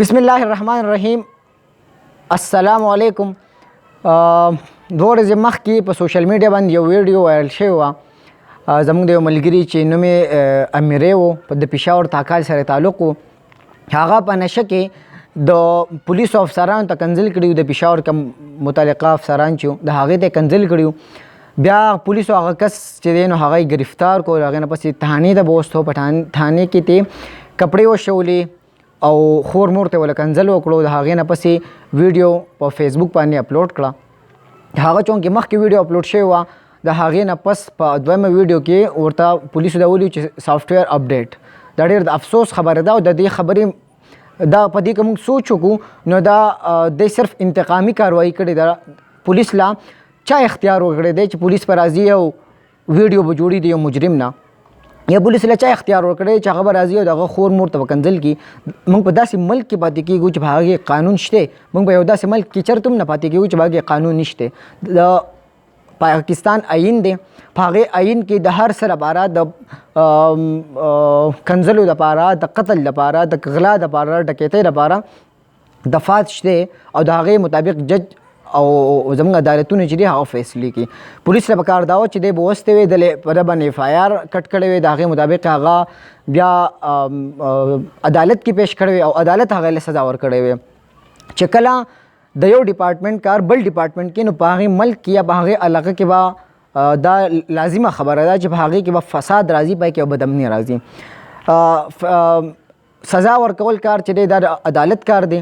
بسم الله الرحمن الرحیم. السلام علیکم. دوه ورځې مخکې په سوشل میډیا باندې یو ویډیو وایرل شوی وه. زموږ د یو ملګري چې نوم یې امیری و، د پېښور تاکال سره تعلق و، هغه په نشه کې د پولیسو افسرانو ته کنځل کړي وو. د پېښور کوم متعلقه افسران چې وو د هغې ته کنځل کړي وو. بیا پولیسو هغه کس چې دی نو هغه یې ګرفتار کړو. هغې نه پسې تحانې ته بوستو. په تحانې کې ته کپړې وشولې او خور مور ته ول کنځل وکړو. د هغې نه پسې ویډیو په فیسبوک باندې اپلوډ کړه. هغه چونکې مخکې ویډیو اپلوډ شوی وه، د هغې نه پس په دویمه ویډیو کې ورته پولیسو دا ویلي چې سافټویر اپډیټ. دا ډېر د افسوس خبره ده او د دې خبرې دا په دې که موږ سوچ وکړو نو دا د صرف انتقامي کاروایي کړې ده. پولیس لا چا اختیار ورکړی دی چې پولیس په راځي او ویډیو به جوړي د یو مجرم نه، یا پولیس له چا اختیار ورکړی چې هغه به راځي او د هغه خور مور ته به کنځل کړي. موږ په داسې ملک کې پاتې کېږو چې په هغه کې قانون شته. موږ په یو داسې ملک کې چېرته هم نه پاتې کېږو چې په هغه کې قانون نشته. د پاکستان آئین دی، په هغې آئین کې د هر څه لپاره د کنځلو لپاره، د قتل لپاره، د غلا لپاره، ډکیتۍ لپاره دفعات شته او د هغې مطابق جج او زموږ عدالتونه چې دي هغه فیصلې کوي. پولیس له پکار دا و چې دی به وستې وې دلې په ده باندې اف آی آر کټ کړی وی، د هغې مطابق هغه بیا عدالت کې پیش کړی وی او عدالت هغې له سزا ورکړی وی. چې کله د یو ډپارټمنټ کار بل ډپارټمنټ کې نو په هغې ملک کې یا په هغې علاقه کې به دا لازمه خبره ده چې په هغې کې به فساد راځي، پای کې به بدامني راځي. سزا ورکول کار چې دی دا د عدالت کار دی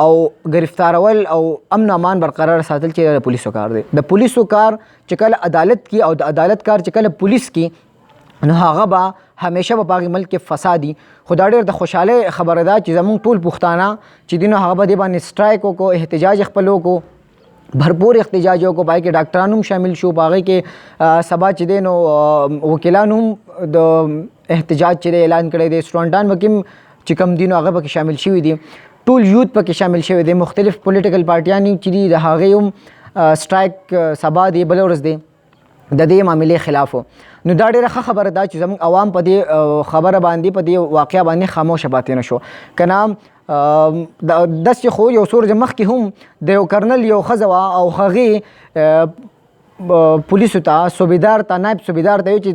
او گرفتارول او امن امان برقرار ساتل چې د پولیسو کار دی. د پولیسو کار چې کله عدالت کی او د عدالت کار چې کله پولیس کی نو هغه به همیشه په هغې ملک کې فسادي. خو دا ډېر د خوشحالۍ خبره ده چې زموږ ټول پښتانه چې دي نو هغه به دې باندې سټرایک وکړو، احتجاج خپل وکړو، بھرپور احتجاج وکړو. په هغې کې ډاکټران هم شامل شو، په هغې کې سبا چې دی نو وکیلان هم د احتجاج چې دی اعلان کړی دی. سټوډنټان به کوم چې کوم دي نو هغه پکې شامل شوي دي، ټول یوت پکې شامل شوی دی. مختلف پولیټیکل پارټیان چې دي د هغې هم سټرایک سبا دی، بله ورځ دی، د دې معاملې خلاف. نو دا ډېره ښه خبره ده چې زموږ عوام په دې خبره باندې، په دې واقعه باندې خاموشه پاتې نه شو. که نه داسې خو یو څو ورځې مخکې هم د یو کرنل یو ښځه وه او هغې پولیسو ته صوبیدار ته نائب صوبیدار ته وی چې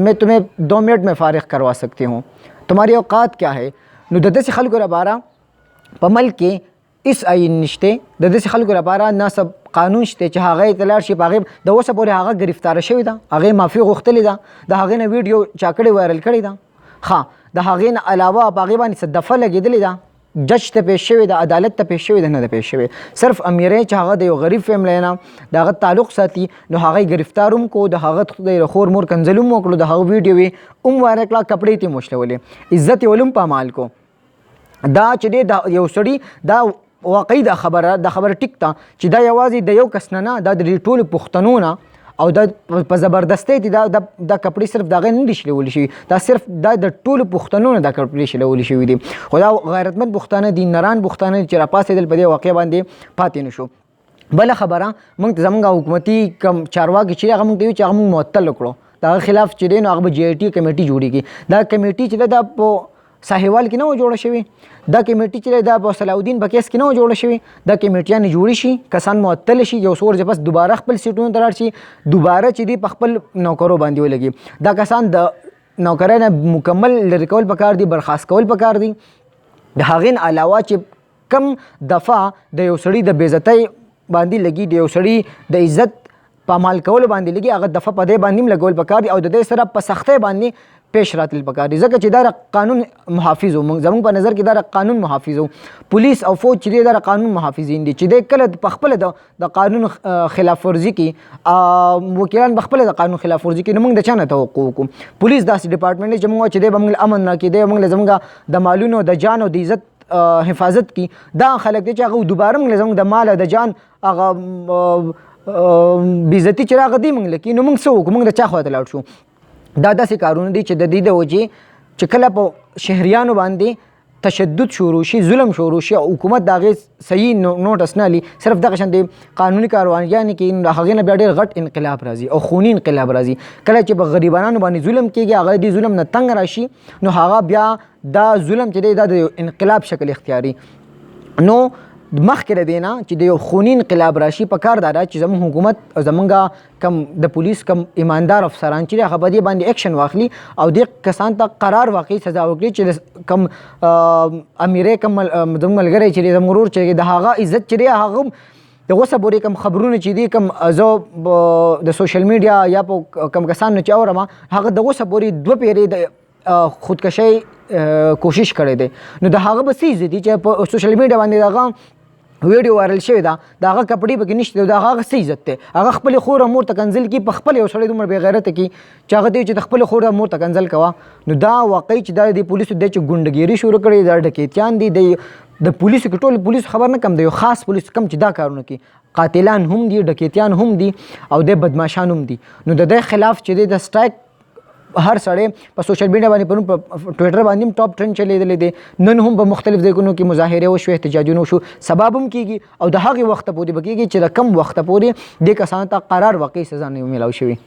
میں تمہیں 2 منٹ میں فارغ کروا سکتی ہوں، تمہاری اوقات کیا ہے. نو د داسې خلکو لپاره په ملک کې هېڅ آئین نشته، د داسې خلکو لپاره نصب قانون شته چې هغه ته لاړ شي. په هغې د اوسه پورې هغه ګرفتاره شوې ده، هغې معافي غوښتلې ده، د هغې نه ویډیو چا کړې وایرل کړې ده. ښه د هغې نه علاوه په هغې باندې څه دفعه لګېدلې ده، جج ته پیش شوې ده، عدالت ته پیش شوې ده، نه ده پیش شوې. صرف امیری چې هغه د یو غریب فیملی نه د هغه تعلق ساتي نو هغه یې ګرفتار هم کړو، د هغه د خور مور کنځل هم وکړو، د هغه ویډیو یې هم وایرل کړه، کپړې ته یې موشلولې، عزت یې ولهم پامال کو. دا چې دی دا یو سړي دا واقعي دا خبره ټیک ده چې دا یوازې د یو کس نه، دا د ټولو پښتنو نه او دا په زبردستۍ دي دا کپړې صرف د هغې نه دي شلولی شوي، دا صرف دا د ټولو پښتنو نه دا کپړې شلولی شوي دي. خو دا غیرتمند پښتانه دي، نران پښتانه چې راپاڅېدل په دې واقعه باندې پاتې نه شو. بله خبره موږ ته زموږ حکومتي کم چارواکي چې هغه موږ ته وي چې هغه موږ معطل کړو، د هغه خلاف چې دی نو هغه به جی آی ټي کمیټي جوړېږي. دا کمیټي چې دا په ساحوال کې نه و جوړه شوې، دا کمیټي چې دا په صلاح الدین په کیس کې نه و جوړه شوې. دا کمیټیانې جوړې شي، کسان معطل شي، یو څو ورځې پس دوباره خپل سیټونو ته لاړ شي، دوباره چې دی په خپل نوکرو باندې ولګي. دا کسان د نوکرۍ نه مکمل لرې کول پکار دي، برخاست کول پکار دي. د هغې نه علاوه چې کم دفعه د یو سړي د بېعزتۍ باندې لګي، د یو سړي د عزت پامال کولو باندې لګي، هغه دفعه په دې باندې هم لګول پکار دي او د دې سره په سختۍ باندې پیش راتل پکار دي، ځکه چې دا قانون محافظ و. زموږ په نظر کې دا قانون محافظ و. پولیس او فوج چې دی دا قانون محافظین دي، چې دی کله په خپله د قانون خلاف ورزي کوي، وکیلان په خپله د قانون خلاف ورزي کوي، نو موږ د چا نه توقع وکړو. پولیس داسې ډپارټمنټ دی چې موږ چې دی به موږ امن راکړي، دی موږ زموږ د مالونو د جان او د عزت حفاظت کی. دا خلک دی چې هغه دوباره موږ زموږ د مال او د جان هغه بېعزتي چې راغه دی موږ لکي، نو موږ څه وکړو؟ موږ د چا خواته لاړ شو؟ دا داسې کارونه دي چې د دې د وجې چې کله په شهریانو باندې تشدد شروع شي، ظلم شروع شي، حکومت د هغې صحیح نوټس نه لي، صرف دغه شان د قانوني کاروانیانې کې د هغې نه بیا ډېر غټ انقلاب راځي او خوني انقلاب راځي. کله چې په غریبانو باندې ظلم کېږي، هغه دې ظلم نه تنګ راشي، نو هغه بیا دا ظلم چې دی دا د انقلاب شکل اختیاري. نو مخکې د دې نه چې د یو خوني انقلاب راشي پکار دا ده چې زموږ حکومت او زموږ کم د پولیس کم ایماندار افسران چې هغه په دې باندې اکشن واخلي او دې کسان ته قرار واقعي سزا ورکړي چې کم امیرې کم زموږ ملګری چې زموږ ورور چې د هغه عزت چې دی هغه د اوسه پورې کم خبرونه چې دي کم زه د سوشل میډیا یا په کم کسانو چې اورم هغه د اوسه پورې 2 پیرې د خودکشي کوشش کړی دی نو د هغه به څه دي چې په سوشل میډیا باندې دغه ویډیو وایرل شوی دا د هغه کپړې پکې نشته د هغه څه عزت دی هغه خپل خور مور ته کنځل کی په خپل یو سړی دومره بې غیرته کی چې هغه دی چې د خپل خور مور ته کنځل کوه نو دا واقعي چې دا د پولیسو د چې ګوندګيري شروع کړي دا ډکیتیان دي د پولیسو کې ټول پولیس خبر نه کم دی یو خاص پولیس کم چې دا کارونه کوي قاتلان هم دي ډکیتیان هم دي او د بدمعشان هم دي نو د دې خلاف چې د سټرایک هر سړی په سوشل میډیا باندې پرون په ټویټر باندې ټاپ ټرند چلیدلې دي نن هم په مختلف ځایونو کې مظاهره وشو احتجاجونه وشو سبب هم کیږي او د هغې وخت پورې به کیږي چې د کم وخت پورې دې کسانو ته قرار واقعي سزا نه ملاو شوي